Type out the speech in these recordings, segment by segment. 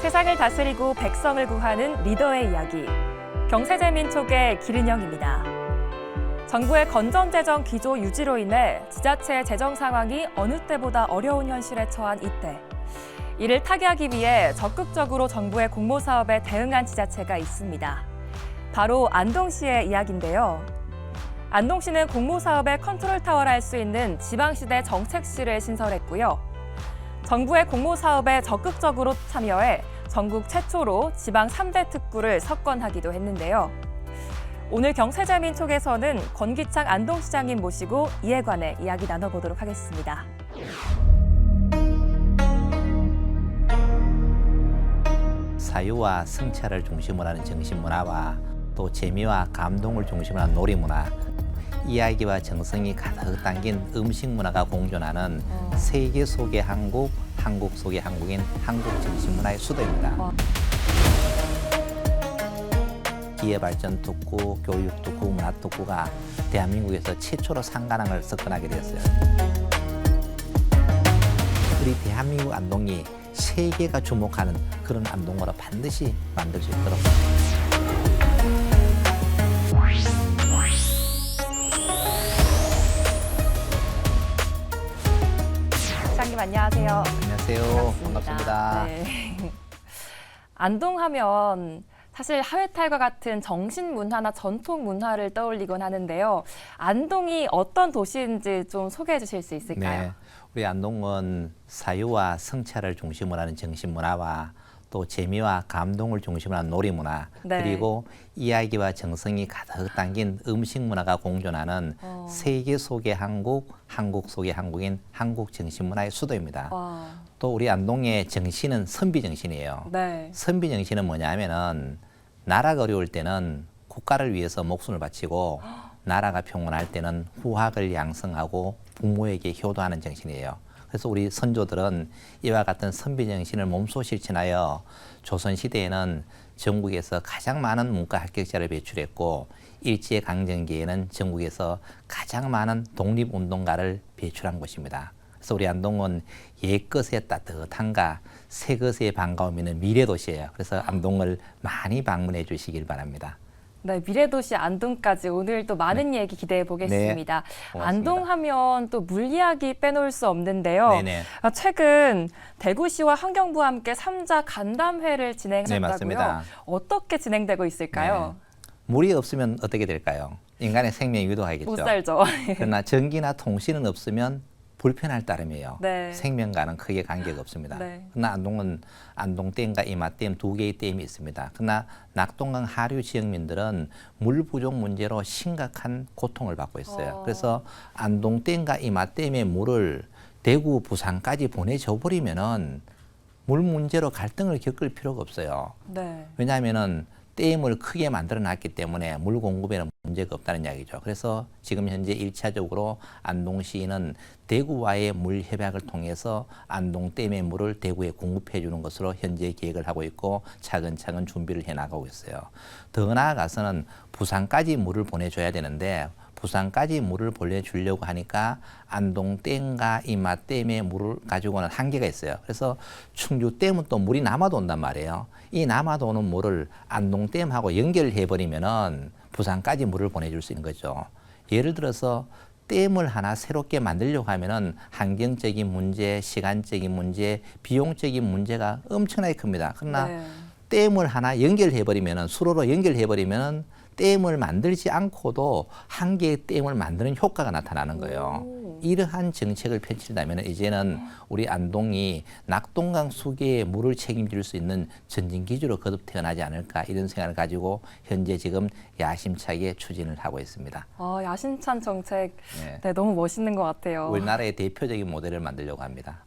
세상을 다스리고 백성을 구하는 리더의 이야기. 경세제민촉의 기른영입니다. 정부의 건전재정 기조 유지로 인해 지자체의 재정 상황이 어느 때보다 어려운 현실에 처한 이때. 이를 타개하기 위해 적극적으로 정부의 공모사업에 대응한 지자체가 있습니다. 바로 안동시의 이야기인데요. 안동시는 공모사업의 컨트롤타워를 할 수 있는 지방시대 정책실을 신설했고요. 정부의 공모사업에 적극적으로 참여해 전국 최초로 지방 3대 특구를 석권하기도 했는데요. 오늘 경세제민촉에서는 권기창 안동시장님 모시고 이에 관해 이야기 나눠보도록 하겠습니다. 사유와 성찰을 중심으로 하는 정신문화와 또 재미와 감동을 중심으로 하는 놀이문화, 이야기와 정성이 가득 담긴 음식문화가 공존하는 세계 속의 한국, 한국 속의 한국인 한국 정신문화의 수도입니다. 기회발전 특구, 교육 특구, 문화 특구가 대한민국에서 최초로 상관왕을 석권하게 되었어요. 우리 대한민국 안동이 세계가 주목하는 그런 안동으로 반드시 만들 수 있도록. 시장님 안녕하세요. 안녕하세요. 반갑습니다. 네. 안동하면 사실 하회탈과 같은 정신 문화나 전통 문화를 떠올리곤 하는데요. 안동이 어떤 도시인지 좀 소개해 주실 수 있을까요? 네, 우리 안동은 사유와 성찰을 중심으로 하는 정신문화와 또 재미와 감동을 중심으로 하는 놀이문화, 네. 그리고 이야기와 정성이 가득 담긴 음식문화가 공존하는 세계 속의 한국, 한국 속의 한국인 한국 정신문화의 수도입니다. 또 우리 안동의 정신은 선비정신이에요. 네. 선비정신은 뭐냐면은 나라가 어려울 때는 국가를 위해서 목숨을 바치고 나라가 평온할 때는 후학을 양성하고 부모에게 효도하는 정신이에요. 그래서 우리 선조들은 이와 같은 선비정신을 몸소 실천하여 조선시대에는 전국에서 가장 많은 문과 합격자를 배출했고 일제강점기에는 전국에서 가장 많은 독립운동가를 배출한 곳입니다. 그래서 우리 안동은 옛것의 따뜻함과 새것의 반가움이 있는 미래도시예요. 그래서 안동을 많이 방문해 주시길 바랍니다. 네, 미래도시 안동까지 오늘 또 많은 얘기 기대해 보겠습니다. 고맙습니다. 안동하면 또 물 이야기 빼놓을 수 없는데요. 네네. 최근 대구시와 환경부와 함께 3자 간담회를 네, 진행했다고요. 맞습니다. 어떻게 진행되고 있을까요? 물이 없으면 어떻게 될까요? 인간의 생명이 위도하겠죠. 못 살죠. 그러나 전기나 통신은 없으면 불편할 따름이에요. 네. 생명과는 크게 관계가 없습니다. 네. 그러나 안동은 안동댐과 이마댐 두 개의 댐이 있습니다. 그러나 낙동강 하류 지역민들은 물 부족 문제로 심각한 고통을 받고 있어요. 그래서 안동댐과 이마댐의 물을 대구, 부산까지 보내줘 버리면은 물 문제로 갈등을 겪을 필요가 없어요. 네. 왜냐하면은 댐을 크게 만들어 놨기 때문에 물 공급에는 문제가 없다는 이야기죠. 그래서 지금 현재 1차적으로 안동시는 대구와의 물 협약을 통해서 안동댐의 물을 대구에 공급해 주는 것으로 현재 계획을 하고 있고 차근차근 준비를 해 나가고 있어요. 더 나아가서는 부산까지 물을 보내줘야 되는데 부산까지 물을 보내주려고 하니까 안동댐과 이마댐의 물을 가지고는 한계가 있어요. 그래서 충주댐은 또 물이 남아도 온단 말이에요. 이 남아도 오는 물을 안동댐하고 연결해버리면은 부산까지 물을 보내줄 수 있는 거죠. 예를 들어서 댐을 하나 새롭게 만들려고 하면은 환경적인 문제, 시간적인 문제, 비용적인 문제가 엄청나게 큽니다. 그러나 네. 댐을 하나 연결해버리면은 수로로 연결해버리면은 댐을 만들지 않고도 한 개의 댐을 만드는 효과가 나타나는 거예요. 이러한 정책을 펼친다면 이제는 우리 안동이 낙동강 수계의 물을 책임질 수 있는 전진기지로 거듭 태어나지 않을까 이런 생각을 가지고 현재 지금 야심차게 추진을 하고 있습니다. 야심찬 정책, 네. 네, 너무 멋있는 것 같아요. 우리나라의 대표적인 모델을 만들려고 합니다.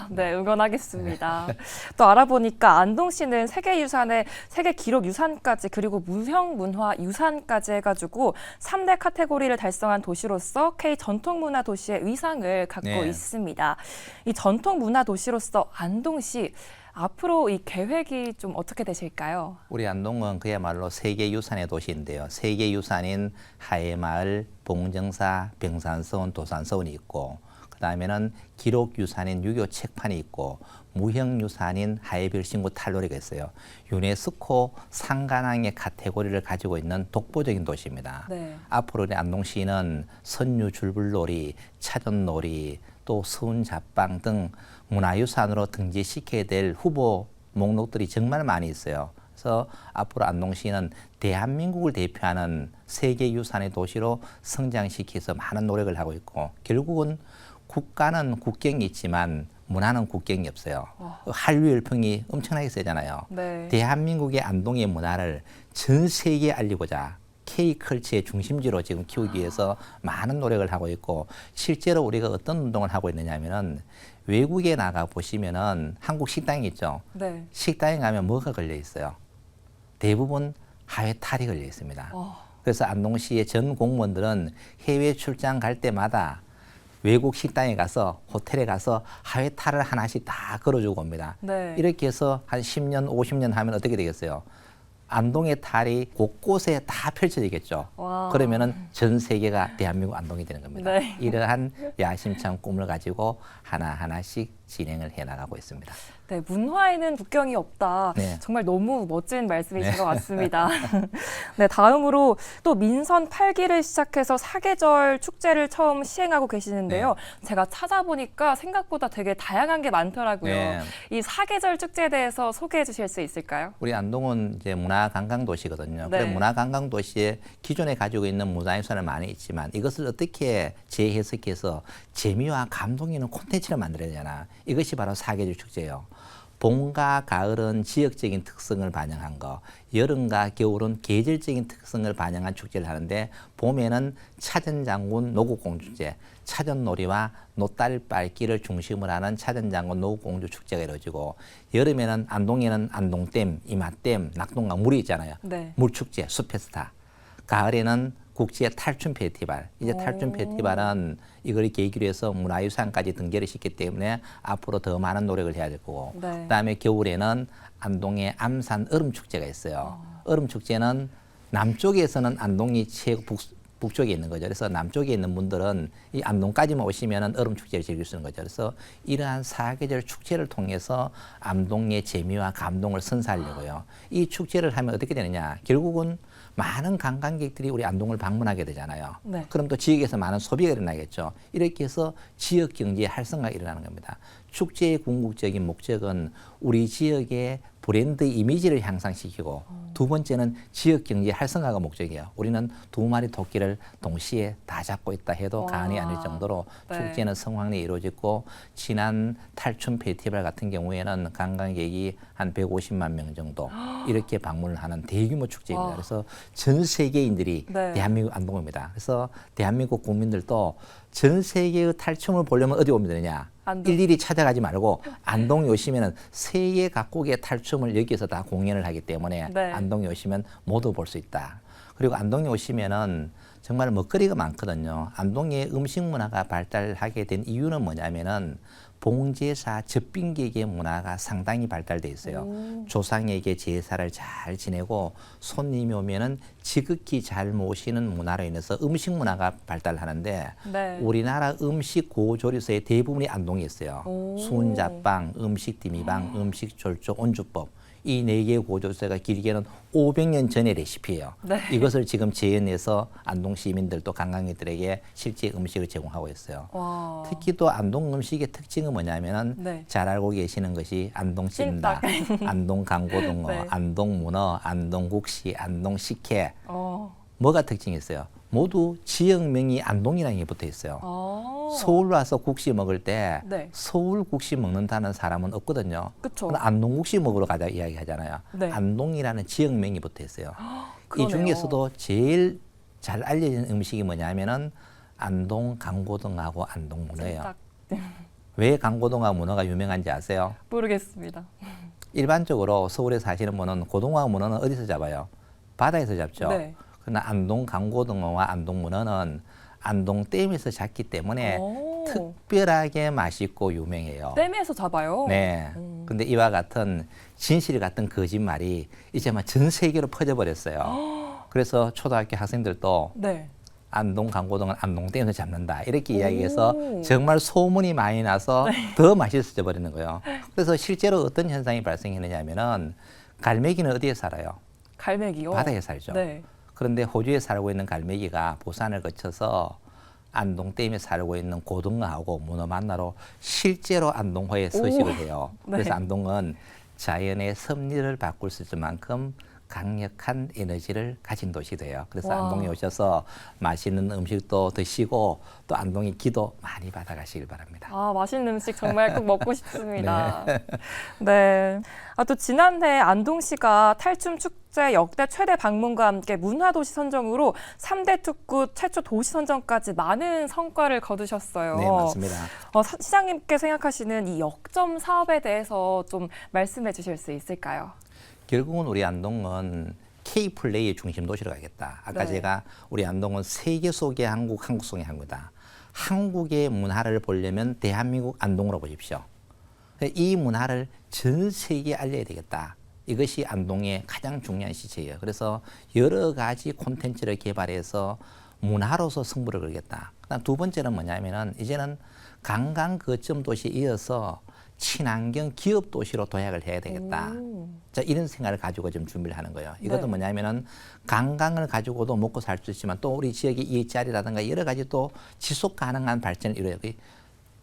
네, 응원하겠습니다. 또 알아보니까 안동시는 세계유산에 세계기록유산까지 그리고 무형문화유산까지 해가지고 3대 카테고리를 달성한 도시로서 K 전통문화 도시의 의상을 갖고 네. 있습니다. 이 전통문화 도시로서 안동시 앞으로 이 계획이 좀 어떻게 되실까요? 우리 안동은 그야말로 세계유산의 도시인데요. 세계유산인 하회마을, 봉정사, 병산서원, 도산서원이 있고 그다음에는 기록유산인 유교 책판이 있고 무형유산인 하회별 신고 탈로리가 있어요. 유네스코 상관왕의 카테고리를 가지고 있는 독보적인 도시입니다. 네. 앞으로 우리 안동시는 선유 줄불놀이, 차전놀이, 또 서운잡방 등 문화유산으로 등재시켜야 될 후보 목록들이 정말 많이 있어요. 그래서 앞으로 안동시는 대한민국을 대표하는 세계유산의 도시로 성장시켜서 많은 노력을 하고 있고, 결국은 국가는 국경이 있지만 문화는 국경이 없어요. 한류열풍이 엄청나게 세잖아요. 네. 대한민국의 안동의 문화를 전 세계에 알리고자 K컬처의 중심지로 지금 키우기 위해서 많은 노력을 하고 있고, 실제로 우리가 어떤 운동을 하고 있느냐 하면은 외국에 나가 보시면은 한국 식당이 있죠. 네. 식당에 가면 뭐가 걸려 있어요? 대부분 하회 탈이 걸려 있습니다. 그래서 안동시의 전 공무원들은 해외 출장 갈 때마다 외국 식당에 가서 호텔에 가서 하회 탈을 하나씩 다 걸어주고 옵니다. 네. 이렇게 해서 한 10년, 50년 하면 어떻게 되겠어요? 안동의 탈이 곳곳에 다 펼쳐지겠죠. 와. 그러면은 전 세계가 대한민국 안동이 되는 겁니다. 네. 이러한 야심찬 꿈을 가지고 하나하나씩 진행을 해나가고 있습니다. 네, 문화에는 국경이 없다. 네. 정말 너무 멋진 말씀이신 네. 것 같습니다. 네, 다음으로 또 민선 8기를 시작해서 사계절 축제를 처음 시행하고 계시는데요. 제가 찾아보니까 생각보다 되게 다양한 게 많더라고요. 네. 이 사계절 축제에 대해서 소개해 주실 수 있을까요? 우리 안동은 이제 문화관광도시거든요. 네. 그래 문화관광도시에 기존에 가지고 있는 문화유산은 많이 있지만 이것을 어떻게 재해석해서 재미와 감동 있는 콘텐츠를 만들어야 되나. 이것이 바로 사계절 축제예요. 봄과 가을은 지역적인 특성을 반영한 거, 여름과 겨울은 계절적인 특성을 반영한 축제를 하는데, 봄에는 차전장군 노국공주제, 차전놀이와 노딸빻기를 중심으로 하는 차전장군 노국공주 축제가 이루어지고, 여름에는 안동에는 안동댐, 이마댐, 낙동강 물이 있잖아요. 네. 물축제, 숲페스타. 가을에는 국제 탈춤 페스티벌. 이제 탈춤 오. 페스티벌은 이걸 계기로 해서 문화유산까지 등재를 시켰기 때문에 앞으로 더 많은 노력을 해야 될 거고. 네. 그다음에 겨울에는 안동의 암산 얼음축제가 있어요. 얼음축제는 남쪽에서는 안동이 최고 북쪽에 있는 거죠. 그래서 남쪽에 있는 분들은 이 안동까지만 오시면은 얼음 축제를 즐길 수 있는 거죠. 그래서 이러한 사계절 축제를 통해서 안동의 재미와 감동을 선사하려고요. 이 축제를 하면 어떻게 되느냐? 결국은 많은 관광객들이 우리 안동을 방문하게 되잖아요. 네. 그럼 또 지역에서 많은 소비가 일어나겠죠. 이렇게 해서 지역 경제의 활성화가 일어나는 겁니다. 축제의 궁극적인 목적은 우리 지역의 브랜드 이미지를 향상시키고, 두 번째는 지역 경제 활성화가 목적이에요. 우리는 두 마리 토끼를 동시에 다 잡고 있다 해도 와. 과언이 아닐 정도로 네. 축제는 성황리에 이루어졌고, 지난 탈춤 페스티벌 같은 경우에는 관광객이 한 150만 명 정도 이렇게 방문을 하는 대규모 축제입니다. 와. 그래서 전 세계인들이 네. 대한민국 안동입니다. 그래서 대한민국 국민들도 전 세계의 탈춤을 보려면 어디 오면 되느냐? 안동. 일일이 찾아가지 말고 안동에 오시면 세계 각국의 탈춤을 여기서 다 공연을 하기 때문에 네. 안동에 오시면 모두 볼 수 있다. 그리고 안동에 오시면은 정말 먹거리가 많거든요. 안동의 음식 문화가 발달하게 된 이유는 뭐냐면은 봉제사 접빙객의 문화가 상당히 발달돼 있어요. 조상에게 제사를 잘 지내고 손님이 오면은 지극히 잘 모시는 문화로 인해서 음식 문화가 발달하는데, 네. 우리나라 음식 고조리소의 대부분이 안동에 있어요. 오. 수은자빵, 음식 디미방, 음식 졸조, 온주법. 이 네 개의 고조세가 길게는 500년 전의 레시피예요. 네. 이것을 지금 재현해서 안동 시민들도 관광객들에게 실제 음식을 제공하고 있어요. 와. 특히 또 안동 음식의 특징은 뭐냐면은 네. 잘 알고 계시는 것이 안동 찜닭, 안동 강고등어, 네. 안동 문어, 안동 국시, 안동 식혜. 뭐가 특징이 있어요? 모두 지역명이 안동이라는 게 붙어 있어요. 서울 와서 국시 먹을 때 네. 서울 국시 먹는다는 사람은 없거든요. 그쵸. 그럼 안동 국시 먹으러 가자 이야기하잖아요. 네. 안동이라는 지역명이 붙어 있어요. 이 그러네요. 중에서도 제일 잘 알려진 음식이 뭐냐면은 안동 강고등하고 안동 문어예요. 딱 왜 강고등하고 문어가 유명한지 아세요? 모르겠습니다. 일반적으로 서울에 사시는 분은 고등어와 문어는 어디서 잡아요? 바다에서 잡죠. 네. 그러나 안동 강고등어와 안동 문어는 안동 댐에서 잡기 때문에 오. 특별하게 맛있고 유명해요. 댐에서 잡아요? 네. 근데 이와 같은 진실 같은 거짓말이 이제 막 전 세계로 퍼져버렸어요. 그래서 초등학교 학생들도 네. 안동 강고동은 안동댐에서 잡는다 이렇게 오. 이야기해서 정말 소문이 많이 나서 더 맛있어져 버리는 거예요. 그래서 실제로 어떤 현상이 발생했느냐면은 갈매기는 어디에 살아요? 갈매기요? 바다에 살죠. 네. 그런데 호주에 살고 있는 갈매기가 부산을 거쳐서 안동댐에 살고 있는 고등어하고 문어 만나러 실제로 안동호에 서식을 해요. 네. 그래서 안동은 자연의 섭리를 바꿀 수 있을 만큼 강력한 에너지를 가진 도시돼요. 그래서 와. 안동에 오셔서 맛있는 음식도 드시고 또 안동의 기도 많이 받아가시길 바랍니다. 아, 맛있는 음식 정말 꼭 먹고 싶습니다. 네. 아, 또 지난해 안동시가 탈춤 축제 역대 최대 방문과 함께 문화도시 선정으로 3대 특구 최초 도시 선정까지 많은 성과를 거두셨어요. 네, 맞습니다. 시장님께 생각하시는 이 역점 사업에 대해서 좀 말씀해 주실 수 있을까요? 결국은 우리 안동은 K-플레이의 중심 도시로 가겠다. 아까 네. 제가 우리 안동은 세계 속의 한국, 한국 속의 한국이다. 한국의 문화를 보려면 대한민국 안동으로 보십시오. 이 문화를 전 세계에 알려야 되겠다. 이것이 안동의 가장 중요한 시체예요. 그래서 여러 가지 콘텐츠를 개발해서 문화로서 승부를 걸겠다. 그다음 두 번째는 뭐냐면은 이제는 관광 거점 도시에 이어서 친환경 기업 도시로 도약을 해야 되겠다. 자, 이런 생각을 가지고 좀 준비를 하는 거예요. 이것도 네. 뭐냐면은 관광을 가지고도 먹고 살 수 있지만 또 우리 지역의 일자리라든가 여러 가지 또 지속 가능한 발전을 이루어야 돼.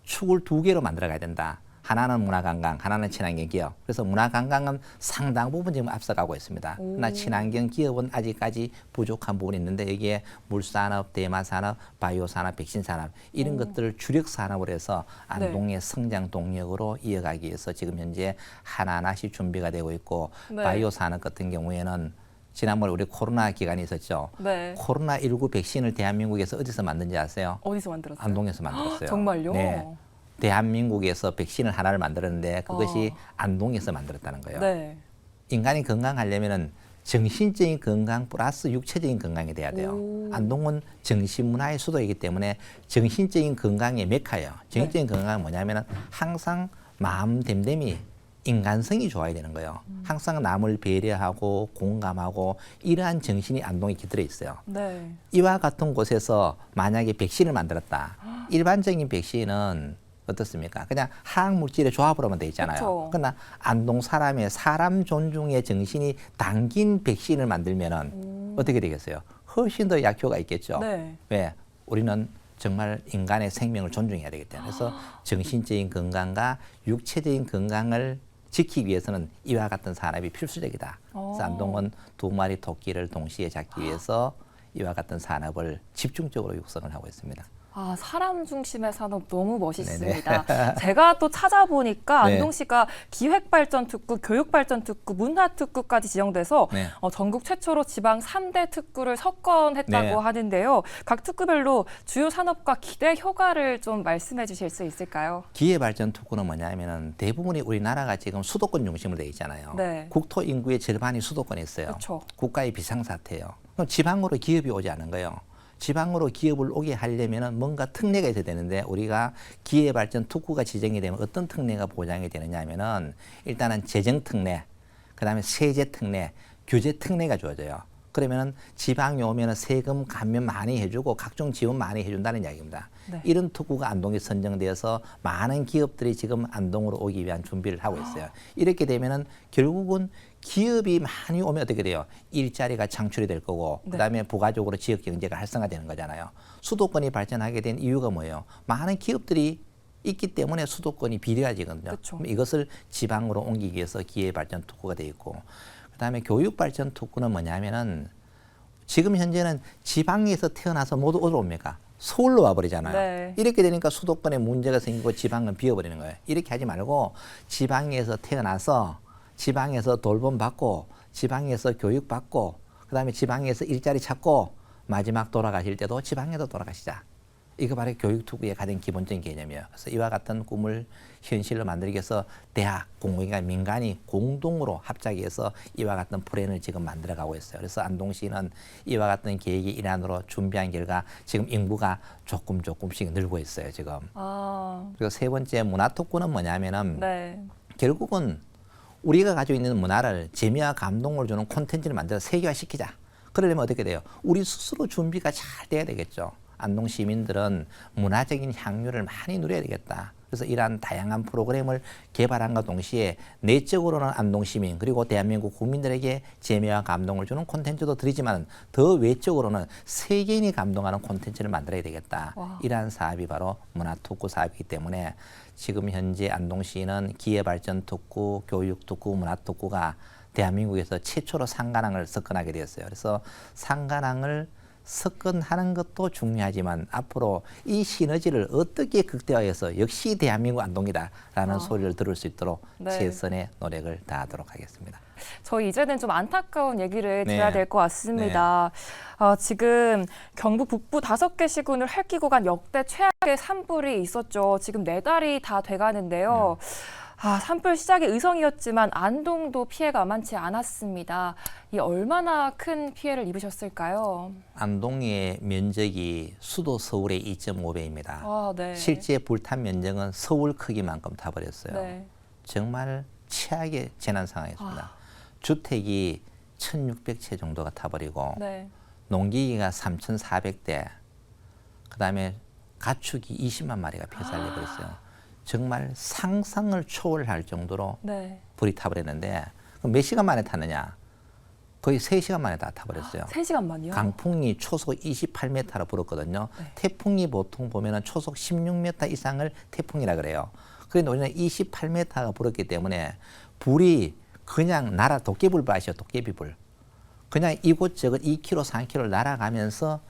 축을 두 개로 만들어 가야 된다. 하나는 문화관광, 하나는 친환경 기업. 그래서 문화관광은 상당 부분 지금 앞서가고 있습니다. 그러나 친환경 기업은 아직까지 부족한 부분이 있는데 여기에 물산업, 대마산업, 바이오산업, 백신산업 이런 것들을 주력 산업으로 해서 안동의 성장 동력으로 이어가기 위해서 지금 현재 하나하나씩 준비가 되고 있고 네. 바이오산업 같은 경우에는 지난번에 우리 코로나 기간이 있었죠. 네. 코로나19 백신을 대한민국에서 어디서 만든지 아세요? 어디서 만들었어요? 안동에서 만들었어요. 정말요? 네. 대한민국에서 백신을 하나를 만들었는데 그것이 안동에서 만들었다는 거예요. 네. 인간이 건강하려면은 정신적인 건강 플러스 육체적인 건강이 돼야 돼요. 오. 안동은 정신문화의 수도이기 때문에 정신적인 건강의 메카예요. 정신적인 건강은 뭐냐면은 항상 마음 댐댐이 인간성이 좋아야 되는 거예요. 항상 남을 배려하고 공감하고 이러한 정신이 안동에 깃들어 있어요. 네. 이와 같은 곳에서 만약에 백신을 만들었다. 일반적인 백신은 어떻습니까? 그냥 화학물질의 조합으로만 돼 있잖아요. 그쵸. 그러나 안동 사람의 사람 존중의 정신이 담긴 백신을 만들면은 어떻게 되겠어요? 훨씬 더 약효가 있겠죠. 네. 왜? 우리는 정말 인간의 생명을 존중해야 되기 때문에 그래서 정신적인 건강과 육체적인 건강을 지키기 위해서는 이와 같은 산업이 필수적이다. 그래서 안동은 두 마리 토끼를 동시에 잡기 위해서 이와 같은 산업을 집중적으로 육성을 하고 있습니다. 아, 사람 중심의 산업 너무 멋있습니다. 제가 또 찾아보니까 네. 안동시가 기획발전특구, 교육발전특구, 문화특구까지 지정돼서 네. 전국 최초로 지방 3대 특구를 석권했다고 네. 하는데요. 각 특구별로 주요 산업과 기대 효과를 좀 말씀해 주실 수 있을까요? 기회발전 특구는 뭐냐면은 대부분이 우리나라가 지금 수도권 중심으로 돼 있잖아요. 네. 국토 인구의 절반이 수도권에 있어요. 그쵸. 국가의 비상사태예요. 그럼 지방으로 기업이 오지 않은 거예요. 지방으로 기업을 오게 하려면은 뭔가 특례가 있어야 되는데 우리가 기회발전 특구가 지정이 되면 어떤 특례가 보장이 되느냐 하면은 일단은 재정 특례, 그다음에 세제 특례, 규제 특례가 주어져요. 그러면은 지방에 오면은 세금 감면 많이 해주고 각종 지원 많이 해준다는 이야기입니다. 네. 이런 특구가 안동에 선정되어서 많은 기업들이 지금 안동으로 오기 위한 준비를 하고 있어요. 이렇게 되면은 결국은 기업이 많이 오면 어떻게 돼요? 일자리가 창출이 될 거고 네. 그다음에 부가적으로 지역 경제가 활성화되는 거잖아요. 수도권이 발전하게 된 이유가 뭐예요? 많은 기업들이 있기 때문에 수도권이 비례해지거든요. 그쵸. 그럼 이것을 지방으로 옮기기 위해서 기회발전 특구가 돼 있고 그다음에 교육발전 특구는 뭐냐면은 지금 현재는 지방에서 태어나서 모두 어디로 옵니까? 서울로 와버리잖아요. 네. 이렇게 되니까 수도권에 문제가 생기고 지방은 비어버리는 거예요. 이렇게 하지 말고 지방에서 태어나서 지방에서 돌봄받고 지방에서 교육받고 그다음에 지방에서 일자리 찾고 마지막 돌아가실 때도 지방에도 돌아가시자. 이거 바로 교육특구의 가장 기본적인 개념이에요. 그래서 이와 같은 꿈을 현실로 만들기 위해서 대학, 공공기관, 민간이 공동으로 합작해서 이와 같은 플랜을 지금 만들어가고 있어요. 그래서 안동시는 이와 같은 계획의 일환으로 준비한 결과 지금 인구가 조금씩 늘고 있어요. 지금. 아, 그리고 세 번째 문화특구는 뭐냐면은 네. 결국은 우리가 가지고 있는 문화를 재미와 감동을 주는 콘텐츠를 만들어 세계화시키자. 그러려면 어떻게 돼요? 우리 스스로 준비가 잘 돼야 되겠죠. 안동 시민들은 문화적인 향유를 많이 누려야 되겠다. 그래서 이러한 다양한 프로그램을 개발함과 동시에 내적으로는 안동 시민 그리고 대한민국 국민들에게 재미와 감동을 주는 콘텐츠도 드리지만 더 외적으로는 세계인이 감동하는 콘텐츠를 만들어야 되겠다. 와. 이러한 사업이 바로 문화특구 사업이기 때문에 지금 현재 안동시는 기회발전특구, 교육특구, 문화특구가 대한민국에서 최초로 상관왕을 석권하게 되었어요. 그래서 상관왕을 석권하는 것도 중요하지만 앞으로 이 시너지를 어떻게 극대화해서 역시 대한민국 안동이다라는 소리를 들을 수 있도록 네. 최선의 노력을 다하도록 하겠습니다. 저희 이제는 좀 안타까운 얘기를 네. 드려야 될 것 같습니다. 지금 경북 북부 5개 시군을 핥히고 간 역대 최악의 산불이 있었죠. 지금 4달이 다 돼가는데요. 산불 시작이 의성이었지만 안동도 피해가 많지 않았습니다. 이 얼마나 큰 피해를 입으셨을까요? 안동의 면적이 수도 서울의 2.5배입니다. 네. 실제 불탄 면적은 서울 크기만큼 타버렸어요. 네. 정말 최악의 재난 상황이었습니다. 주택이 1,600채 정도가 타버리고 네. 농기계가 3,400대, 그다음에 가축이 20만 마리가 폐사를 해버렸어요. 정말 상상을 초월할 정도로 네. 불이 타버렸는데 그럼 몇 시간 만에 탔느냐? 거의 3시간 만에 다 타버렸어요. 3시간만요? 강풍이 초속 28m로 불었거든요. 네. 태풍이 보통 보면은 초속 16m 이상을 태풍이라 그래요. 그런데 우리는 28m가 불었기 때문에 불이 그냥 도깨비불 아시죠? 도깨비불. 그냥 이곳저곳 2km, 3km 날아가면서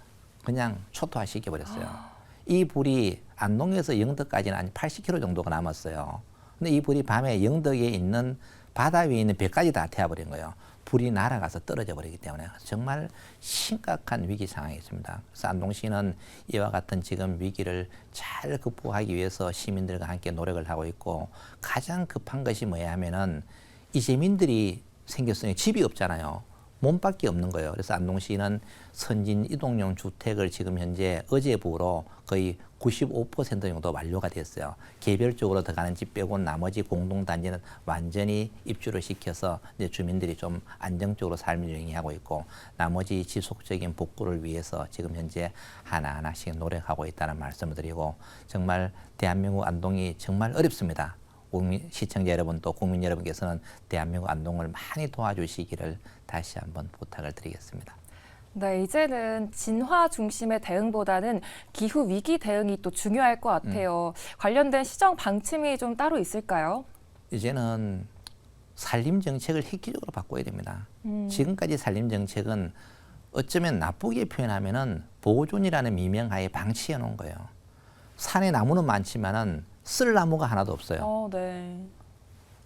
그냥 초토화시켜버렸어요. 이 불이 안동에서 영덕까지는 한 80km 정도가 남았어요. 근데 이 불이 밤에 영덕에 있는 바다 위에 있는 배까지 다 태워버린 거예요. 불이 날아가서 떨어져 버리기 때문에 정말 심각한 위기 상황이 있습니다. 그래서 안동시는 이와 같은 지금 위기를 잘 극복하기 위해서 시민들과 함께 노력을 하고 있고 가장 급한 것이 뭐냐 하면은 이재민들이 생겼으니 집이 없잖아요. 몸밖에 없는 거예요. 그래서 안동시는 선진 이동용 주택을 지금 현재 어제부로 거의 95% 정도 완료가 됐어요. 개별적으로 들어가는 집 빼고 나머지 공동단지는 완전히 입주를 시켜서 이제 주민들이 좀 안정적으로 삶을 영위하고 있고 나머지 지속적인 복구를 위해서 지금 현재 하나하나씩 노력하고 있다는 말씀을 드리고 정말 대한민국 안동이 정말 어렵습니다. 시청자 여러분 또 국민 여러분께서는 대한민국 안동을 많이 도와주시기를 다시 한번 부탁을 드리겠습니다. 네, 이제는 진화 중심의 대응보다는 기후 위기 대응이 또 중요할 것 같아요. 관련된 시정 방침이 좀 따로 있을까요? 이제는 산림 정책을 획기적으로 바꿔야 됩니다. 지금까지 산림 정책은 어쩌면 나쁘게 표현하면은 보존이라는 미명하에 방치해 놓은 거예요. 산에 나무는 많지만은 쓸 나무가 하나도 없어요. 네.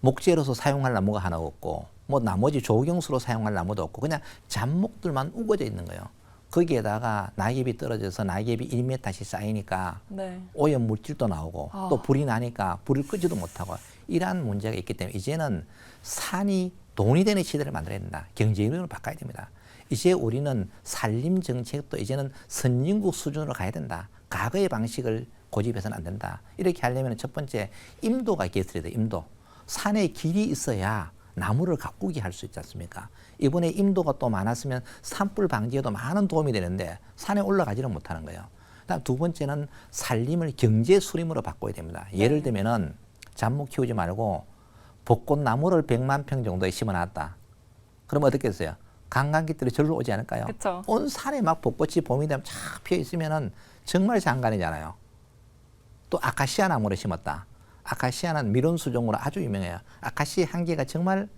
목재로서 사용할 나무가 하나 없고 뭐 나머지 조경수로 사용할 나무도 없고 그냥 잡목들만 우거져 있는 거예요. 거기에다가 낙엽이 떨어져서 낙엽이 1m씩 쌓이니까 네. 오염 물질도 나오고 또 불이 나니까 불을 끄지도 못하고 이러한 문제가 있기 때문에 이제는 산이 돈이 되는 시대를 만들어야 된다. 경제인으로 바꿔야 됩니다. 이제 우리는 산림 정책도 이제는 선진국 수준으로 가야 된다. 과거의 방식을 고집해서는 안 된다. 이렇게 하려면 첫 번째 임도가 개설해야 돼. 임도. 산에 길이 있어야 나무를 가꾸게 할 수 있지 않습니까? 이번에 임도가 또 많았으면 산불 방지에도 많은 도움이 되는데 산에 올라가지는 못하는 거예요. 그다음 두 번째는 산림을 경제 수림으로 바꿔야 됩니다. 예를 들면은 잡목 키우지 말고 벚꽃나무를 100만 평 정도에 심어놨다. 그러면 어떻겠어요? 관광객들이 절로 오지 않을까요? 그쵸. 온 산에 막 벚꽃이 봄이 되면 쫙 피어 있으면은 정말 장관이잖아요. 또 아카시아 나무를 심었다. 아카시아는 미론수종으로 아주 유명해요. 아카시아 향기가 정말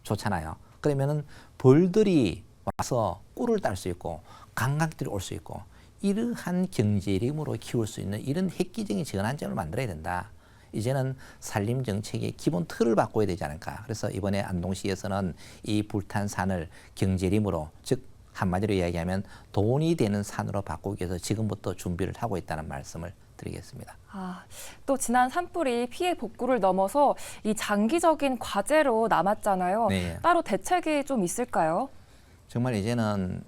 좋잖아요. 그러면은 벌들이 와서 꿀을 딸 수 있고 관광객들이 올 수 있고 이러한 경제림으로 키울 수 있는 이런 획기적인 전환점을 만들어야 된다. 이제는 산림 정책의 기본 틀을 바꿔야 되지 않을까. 그래서 이번에 안동시에서는 이 불탄 산을 경제림으로 즉 한마디로 이야기하면 돈이 되는 산으로 바꾸기 위해서 지금부터 준비를 하고 있다는 말씀을 드리겠습니다. 또 지난 산불이 피해 복구를 넘어서 이 장기적인 과제로 남았잖아요. 네. 따로 대책이 좀 있을까요? 정말 이제는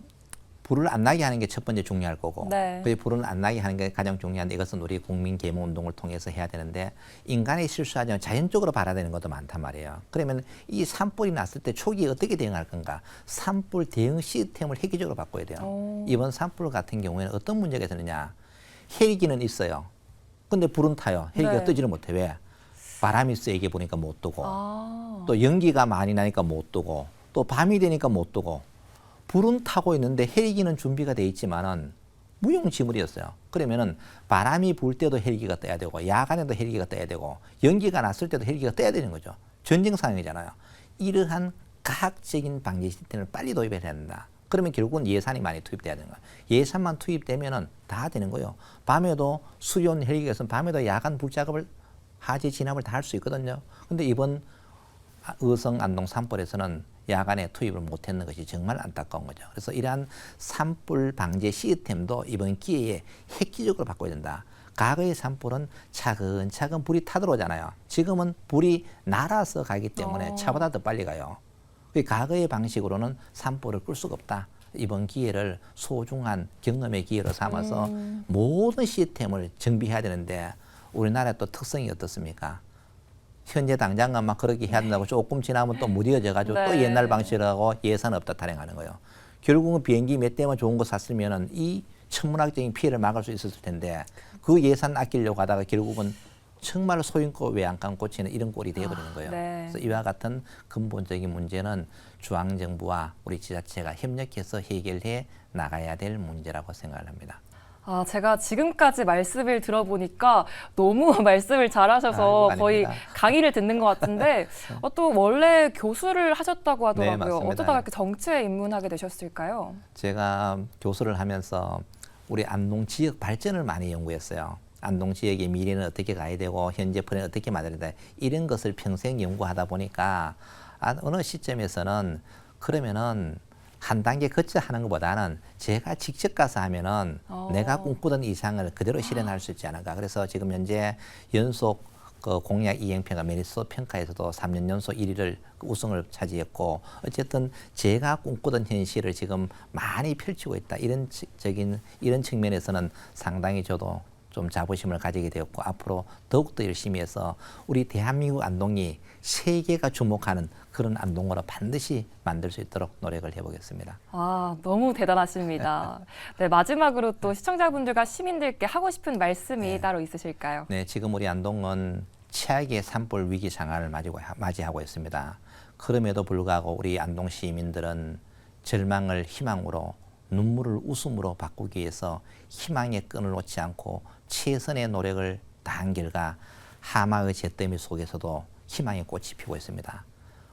불을 안 나게 하는 게 첫 번째 중요할 거고 네. 그 불을 안 나게 하는 게 가장 중요한데 이것은 우리 국민 계몽 운동을 통해서 해야 되는데 인간이 실수하지 않으면 자연적으로 발화되는 것도 많단 말이에요. 그러면 이 산불이 났을 때 초기에 어떻게 대응할 건가? 산불 대응 시스템을 획기적으로 바꿔야 돼요. 오. 이번 산불 같은 경우에는 어떤 문제가 있었느냐? 헬기는 있어요. 근데 불은 타요. 헬기가 네. 뜨지를 못해. 왜? 바람이 세게 부니까 못 뜨고 아. 또 연기가 많이 나니까 못 뜨고 또 밤이 되니까 못 뜨고 불은 타고 있는데 헬기는 준비가 돼 있지만은 무용지물이었어요. 그러면은 바람이 불 때도 헬기가 떠야 되고 야간에도 헬기가 떠야 되고 연기가 났을 때도 헬기가 떠야 되는 거죠. 전쟁 상황이잖아요. 이러한 과학적인 방지 시스템을 빨리 도입해야 된다. 그러면 결국은 예산이 많이 투입돼야 되는 거예요. 예산만 투입되면은 다 되는 거예요. 밤에도 수리온 헬기가 있으면 밤에도 야간 불 작업을 화재 진압을 다 할 수 있거든요. 근데 이번 의성 안동 산불에서는 야간에 투입을 못했는 것이 정말 안타까운 거죠. 그래서 이러한 산불 방제 시스템도 이번 기회에 획기적으로 바꿔야 된다. 과거의 산불은 차근차근 불이 타들어오잖아요. 지금은 불이 날아서 가기 때문에 차보다 더 빨리 가요. 그 과거의 방식으로는 산불을 끌 수가 없다. 이번 기회를 소중한 경험의 기회로 삼아서 모든 시스템을 정비해야 되는데 우리나라의 또 특성이 어떻습니까? 현재 당장은 막 그렇게 해야 된다고 조금 지나면 또 무뎌져가지고 또 네. 옛날 방식이라고 예산 없다 타령하는 거예요. 결국은 비행기 몇 대만 좋은 거 샀으면은 이 천문학적인 피해를 막을 수 있었을 텐데 그 예산 아끼려고 하다가 결국은 정말 소인고 외양간 꽂히는 이런 꼴이 되어버리는 거예요. 네. 그래서 이와 같은 근본적인 문제는 중앙정부와 우리 지자체가 협력해서 해결해 나가야 될 문제라고 생각을 합니다. 아, 제가 지금까지 말씀을 들어보니까 너무 말씀을 잘하셔서 아이고, 거의 아닙니다. 강의를 듣는 것 같은데 또 원래 교수를 하셨다고 하더라고요. 맞습니다. 어쩌다가 이렇게 정치에 입문하게 되셨을까요? 제가 교수를 하면서 우리 안동 지역 발전을 많이 연구했어요. 안동 지역의 미래는 어떻게 가야 되고 현재 플랜을 어떻게 만들어야 돼 이런 것을 평생 연구하다 보니까 어느 시점에서는 그러면은 한 단계 거쳐 하는 것보다는 제가 직접 가서 하면은 내가 꿈꾸던 이상을 그대로 실현할 수 있지 않을까. 그래서 지금 현재 연속 그 공약 이행평가 메리트 평가에서도 3년 연속 1위를 우승을 차지했고 어쨌든 제가 꿈꾸던 현실을 지금 많이 펼치고 있다. 이런 측면에서는 상당히 저도 좀 자부심을 가지게 되었고 앞으로 더욱더 열심히 해서 우리 대한민국 안동이 세계가 주목하는 그런 안동으로 반드시 만들 수 있도록 노력을 해보겠습니다. 아, 너무 대단하십니다. 네, 마지막으로 또 시청자분들과 시민들께 하고 싶은 말씀이 따로 있으실까요? 네, 지금 우리 안동은 최악의 산불 위기 상황을 맞이하고 있습니다. 그럼에도 불구하고 우리 안동 시민들은 절망을 희망으로 눈물을 웃음으로 바꾸기 위해서 희망의 끈을 놓지 않고 최선의 노력을 다한 결과 하마의 잿더미 속에서도 희망의 꽃이 피고 있습니다.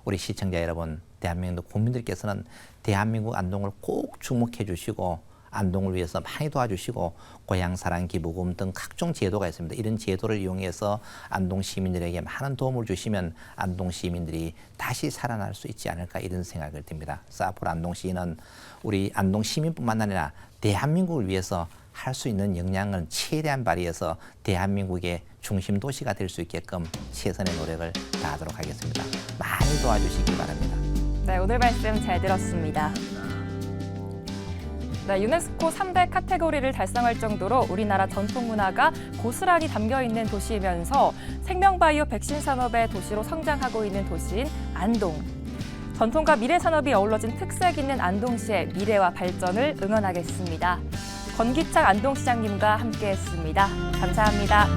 우리 시청자 여러분, 대한민국 국민들께서는 대한민국 안동을 꼭 주목해 주시고 안동을 위해서 많이 도와주시고 고향사랑기부금 등 각종 제도가 있습니다. 이런 제도를 이용해서 안동 시민들에게 많은 도움을 주시면 안동 시민들이 다시 살아날 수 있지 않을까 이런 생각을 듭니다. 그래서 앞으로 안동시는 우리 안동 시민뿐만 아니라 대한민국을 위해서 할 수 있는 역량을 최대한 발휘해서 대한민국의 중심 도시가 될 수 있게끔 최선의 노력을 다하도록 하겠습니다. 많이 도와주시기 바랍니다. 네, 오늘 말씀 잘 들었습니다. 네, 유네스코 3대 카테고리를 달성할 정도로 우리나라 전통 문화가 고스란히 담겨 있는 도시이면서 생명바이오 백신 산업의 도시로 성장하고 있는 도시인 안동. 전통과 미래 산업이 어우러진 특색 있는 안동시의 미래와 발전을 응원하겠습니다. 권기창 안동시장님과 함께했습니다. 감사합니다.